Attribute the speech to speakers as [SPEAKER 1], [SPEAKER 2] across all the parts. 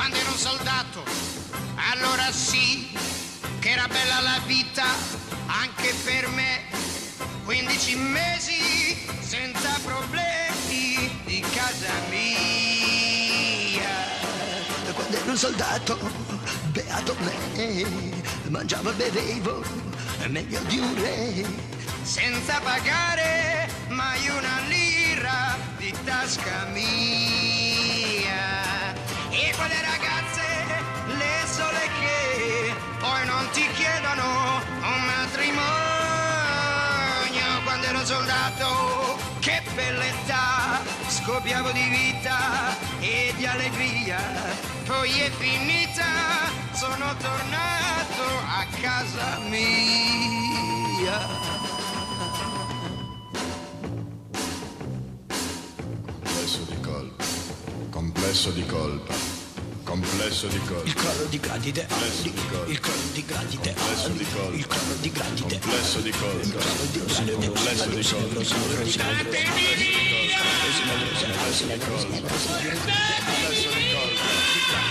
[SPEAKER 1] quando ero un soldato, allora sì che era bella la vita anche per me. 15 mesi senza problemi di casa mia.
[SPEAKER 2] Quando ero un soldato, beato me, mangiavo e bevevo meglio di un re,
[SPEAKER 1] senza pagare mai una lira di tasca mia. E quelle ragazze, le sole che poi non ti chiedono un matrimonio. Quando ero soldato, che bellezza, scoppiavo di vita e di allegria. Poi è finita, sono tornato a casa mia.
[SPEAKER 3] Complesso di colpa, complesso di colpa,
[SPEAKER 2] il crollo di grandi ideali, il crollo di grandi ideali, il crollo di grandi ideali,
[SPEAKER 3] complesso di colpa,
[SPEAKER 2] il crollo di grandi ideali,
[SPEAKER 3] complesso di colpa,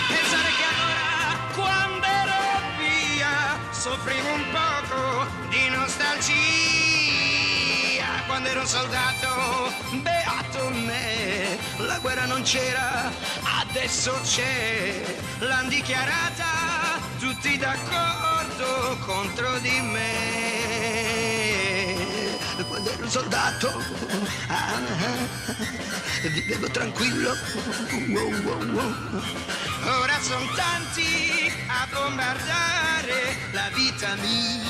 [SPEAKER 1] Pensare che allora, quando ero via, soffrivo un poco di nostalgia. Quando ero soldato, beato me, la guerra non c'era, adesso c'è. L'han dichiarata tutti d'accordo contro di me.
[SPEAKER 2] Quando ero soldato, vivevo tranquillo.
[SPEAKER 1] Ora son tanti a bombardare la vita mia.